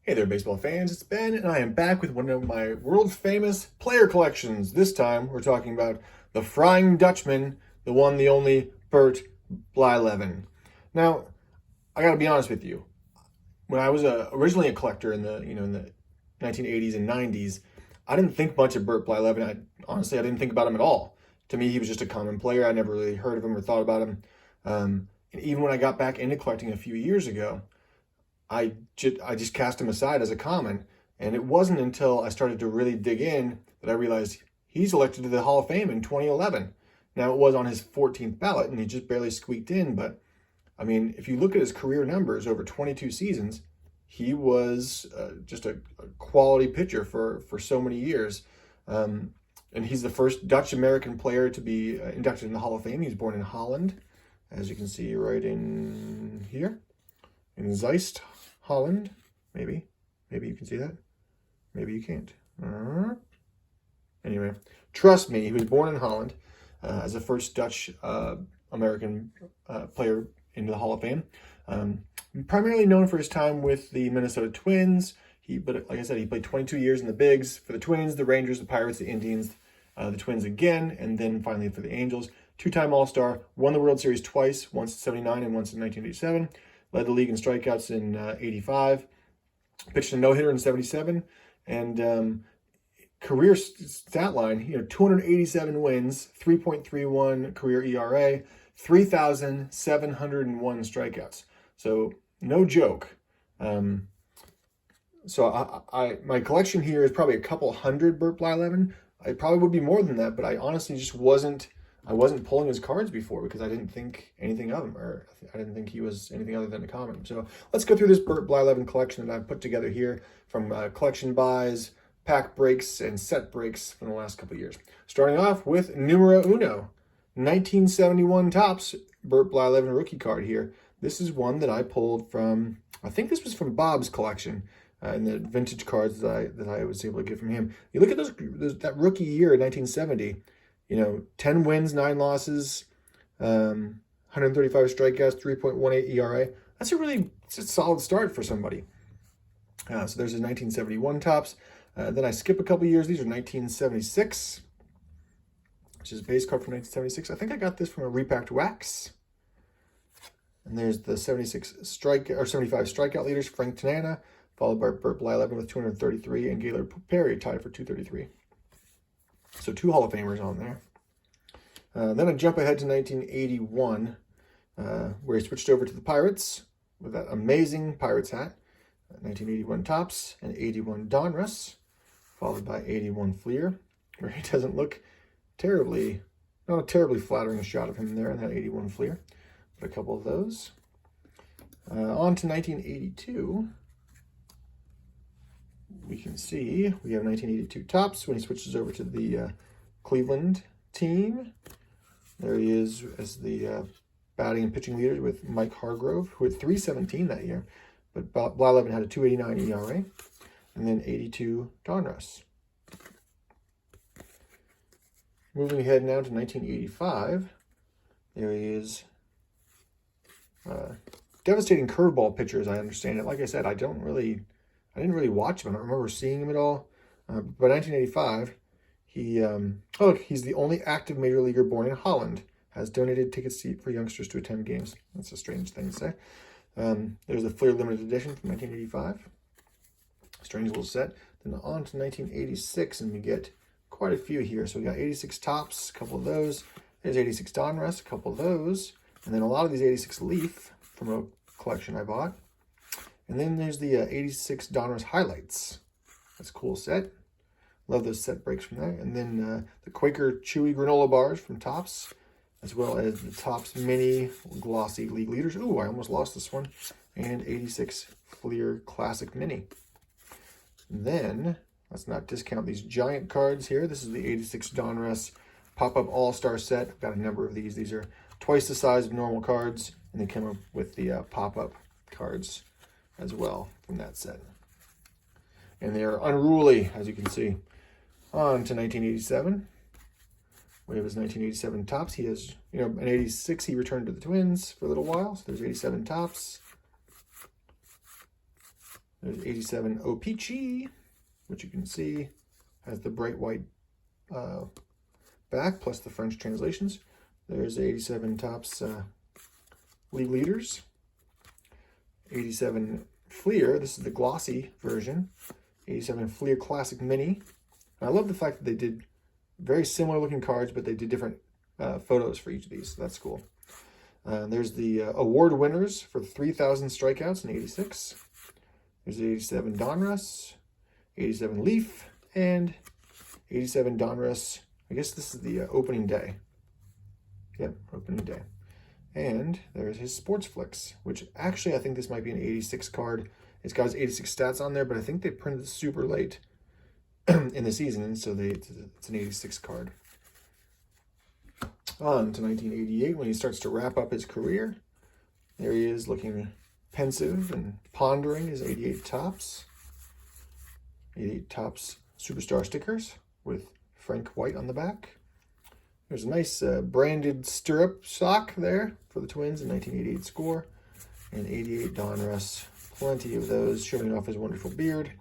Hey there, baseball fans. It's Ben, and I am back with one of my world famous player collections. This time, we're talking about the Flying Dutchman, the one, the only Bert Blyleven. Now, I got to be honest with you. When I was originally a collector in the 1980s and 90s, I didn't think much of Bert Blyleven. I didn't think about him at all. To me, he was just a common player. I never really heard of him or thought about him. And even when I got back into collecting a few years ago, I just cast him aside as a common. And it wasn't until I started to really dig in that I realized he's elected to the Hall of Fame in 2011. Now, it was on his 14th ballot, and he just barely squeaked in. But, I mean, if you look at his career numbers over 22 seasons, he was just a quality pitcher for so many years. And he's the first Dutch-American player to be inducted in the Hall of Fame. He was born in Holland, as you can see right in here, in Zeist, Holland. Maybe you can see that. Maybe you can't. Anyway, trust me, he was born in Holland as the first Dutch American player into the Hall of Fame. Primarily known for his time with the Minnesota Twins. But like I said, he played 22 years in the bigs for the Twins, the Rangers, the Pirates, the Indians, the Twins again, and then finally for the Angels. Two-time All-Star, won the World Series twice, once in '79 and once in 1987. Led the league in strikeouts in '85. Pitched a no-hitter in '77. And career stat line, 287 wins, 3.31 career ERA, 3,701 strikeouts. So no joke. So my collection here is probably a couple hundred Bert Blyleven. It probably would be more than that, but I honestly just wasn't pulling his cards before because I didn't think anything of him, or I didn't think he was anything other than a common. So let's go through this Bert Blyleven collection that I've put together here from collection buys, pack breaks, and set breaks from the last couple of years. Starting off with numero uno, 1971 Topps Bert Blyleven rookie card here. This is one that I pulled from, I think this was from Bob's collection. And the vintage cards that I was able to get from him. You look at that rookie year in 1970, 10 wins, 9 losses, 135 strikeouts, 3.18 ERA. That's a solid start for somebody. So there's his 1971 Topps. Then I skip a couple years. These are 1976, which is a base card from 1976. I think I got this from a repacked wax. And there's the 75 strikeout leaders, Frank Tanana, followed by Bert Blyleven with 233, and Gaylord Perry tied for 233. So 2 Hall of Famers on there. Then I jump ahead to 1981, where he switched over to the Pirates with that amazing Pirates hat. 1981 Topps and 81 Donruss, followed by 81 Fleer, where he doesn't look not a terribly flattering shot of him there in that 81 Fleer, but a couple of those. On to 1982. We can see we have 1982 Topps when he switches over to the Cleveland team. There he is as the batting and pitching leader with Mike Hargrove, who had 317 that year. But Blyleven had a 2.89 ERA. And then 82 Donruss. Moving ahead now to 1985. There he is. Devastating curveball pitcher, as I understand it. Like I said, I didn't really watch him. I don't remember seeing him at all. But 1985, he's the only active major leaguer born in Holland. Has donated tickets for youngsters to attend games. That's a strange thing to say. There's a Fleer limited edition from 1985. Strange little set. Then on to 1986, and we get quite a few here. So we got 86 Topps, a couple of those. There's 86 Donruss, a couple of those. And then a lot of these 86 Leaf from a collection I bought. And then there's the 86 Donruss Highlights. That's a cool set. Love those set breaks from there. And then the Quaker Chewy Granola Bars from Topps, as well as the Topps Mini Glossy League Leaders. Ooh, I almost lost this one. And 86 Fleer Classic Mini. And then, let's not discount these giant cards here. This is the 86 Donruss Pop-Up All-Star Set. I've got a number of these. These are twice the size of normal cards, and they come up with the pop-up cards as well from that set. And they are unruly, as you can see. On to 1987. We have his 1987 Topps. He has, in 86, he returned to the Twins for a little while. So there's 87 Topps. There's 87 O-Pee-Chee, which you can see has the bright white back plus the French translations. There's 87 Topps League Leaders. 87 Fleer, this is the glossy version. 87 Fleer Classic Mini. And I love the fact that they did very similar looking cards, but they did different photos for each of these. So that's cool. There's the award winners for 3,000 strikeouts in 86. There's 87 Donruss, 87 Leaf, and 87 Donruss. I guess this is the opening day. Yep, opening day. And there's his Sports Flicks, which actually I think this might be an 86 card. It's got his 86 stats on there, but I think they printed it super late in the season, so it's an 86 card. On to 1988 when he starts to wrap up his career. There he is looking pensive and pondering his 88 Topps. 88 Topps Superstar stickers with Frank White on the back. There's a nice branded stirrup sock there for the Twins in 1988 score. And 88 Donruss, plenty of those showing off his wonderful beard,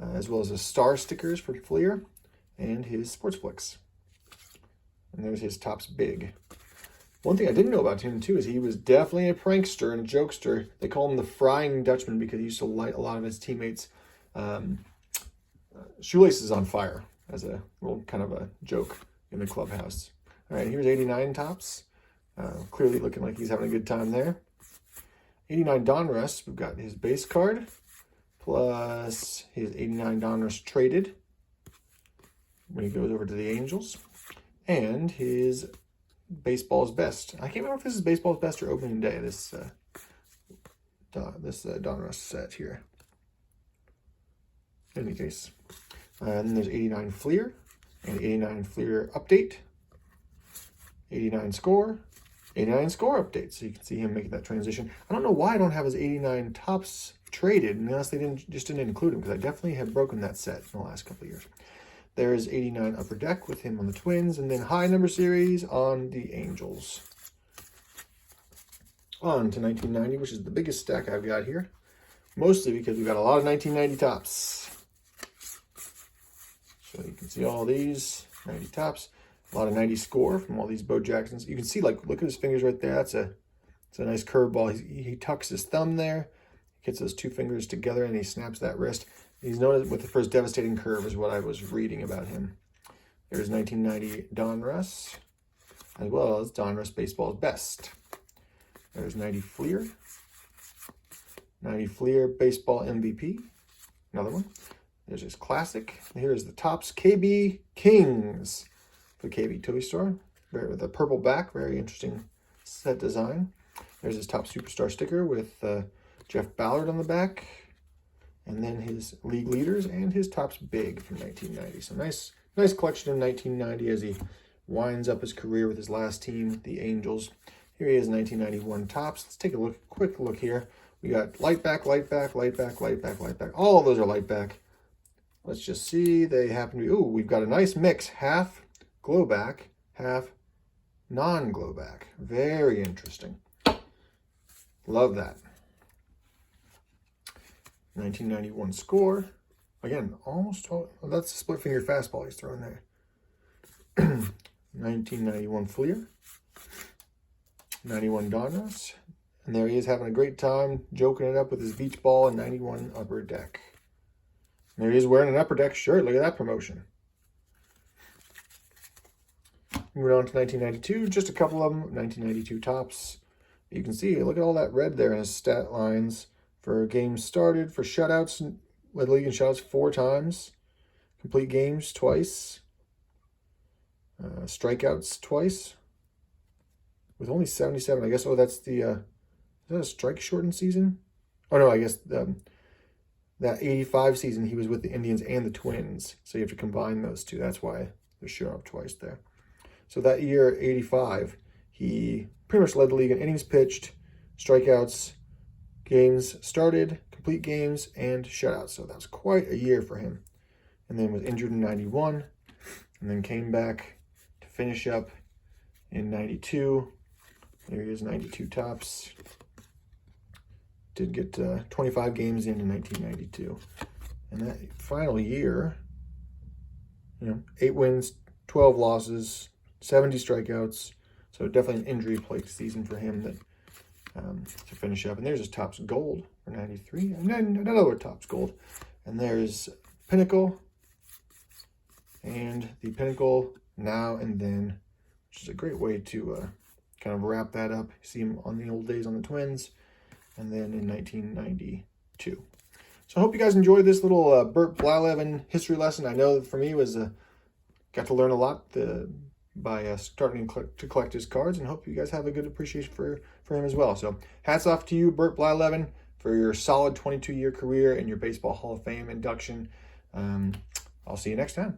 as well as the star stickers for Fleer and his Sports Flicks. And there's his Topps Big. One thing I didn't know about him, too, is he was definitely a prankster and a jokester. They call him the Frying Dutchman because he used to light a lot of his teammates' shoelaces on fire as a little kind of a joke in the clubhouse. All right, here's 89 Topps. Clearly looking like he's having a good time there. 89 Donruss, we've got his base card, plus his 89 Donruss traded when he goes over to the Angels, and his Baseball's Best. I can't remember if this is Baseball's Best or opening day, this Donruss set here. In any case. And then there's 89 Fleer, and 89 Fleer Update, 89 Score, 89 Score Update. So you can see him making that transition. I don't know why I don't have his 89 Topps traded, unless they didn't include him, because I definitely have broken that set in the last couple of years. There's 89 Upper Deck with him on the Twins, and then high number series on the Angels. On to 1990, which is the biggest stack I've got here, mostly because we've got a lot of 1990 Topps. So you can see all these 90 Topps, a lot of 90 Score from all these Bo Jacksons. You can see, like, look at his fingers right there. It's a nice curveball. He tucks his thumb there, gets those two fingers together, and he snaps that wrist. He's known for his devastating curve, is what I was reading about him. There's 1990 Donruss, as well as Donruss Baseball's Best. There's 90 Fleer, 90 Fleer Baseball MVP, another one. There's his classic. Here's the Topps KB Kings for the KB Toy Store. With a purple back, very interesting set design. There's his Topps Superstar sticker with Jeff Ballard on the back. And then his League Leaders and his Topps Big from 1990. So nice collection in 1990 as he winds up his career with his last team, the Angels. Here he is, 1991 Topps. Let's take a quick look here. We got light back, light back, light back, light back, light back. All of those are light back. Let's just see. They happen to be, ooh, we've got a nice mix. Half glow back, half non-glow back. Very interesting. Love that. 1991 Score. Again, almost, that's a split finger fastball he's throwing there. 1991 Fleer. 91 Donruss. And there he is having a great time, joking it up with his beach ball in 91 Upper Deck. And there he is wearing an Upper Deck shirt. Look at that promotion. Moving on to 1992, just a couple of them. 1992 Topps. You can see, look at all that red there in his stat lines. For games started, for shutouts, led the league in shutouts 4 times. Complete games twice. Strikeouts twice. With only 77, I guess. Oh, that's the, is that a strike shortened season? Oh, no, I guess that 85 season he was with the Indians and the Twins. So you have to combine those two. That's why they're showing up twice there. So that year, 85, he pretty much led the league in innings pitched, strikeouts, games started, complete games, and shutouts. So that was quite a year for him. And then was injured in 91, and then came back to finish up in 92. There he is, 92 Topps. Did get 25 games in 1992. And that final year, 8 wins, 12 losses, 70 strikeouts. So definitely an injury-plagued season for him that to finish up. And there's his Topps Gold for 93. And then another Topps Gold. And there's Pinnacle. And the Pinnacle Now and Then, which is a great way to kind of wrap that up. You see him on the old days on the Twins. And then in 1992. So I hope you guys enjoyed this little Bert Blyleven history lesson. I know that for me it was got to learn a lot by starting to collect his cards, and hope you guys have a good appreciation for him as well. So hats off to you, Bert Blyleven, for your solid 22-year career and your Baseball Hall of Fame induction. I'll see you next time.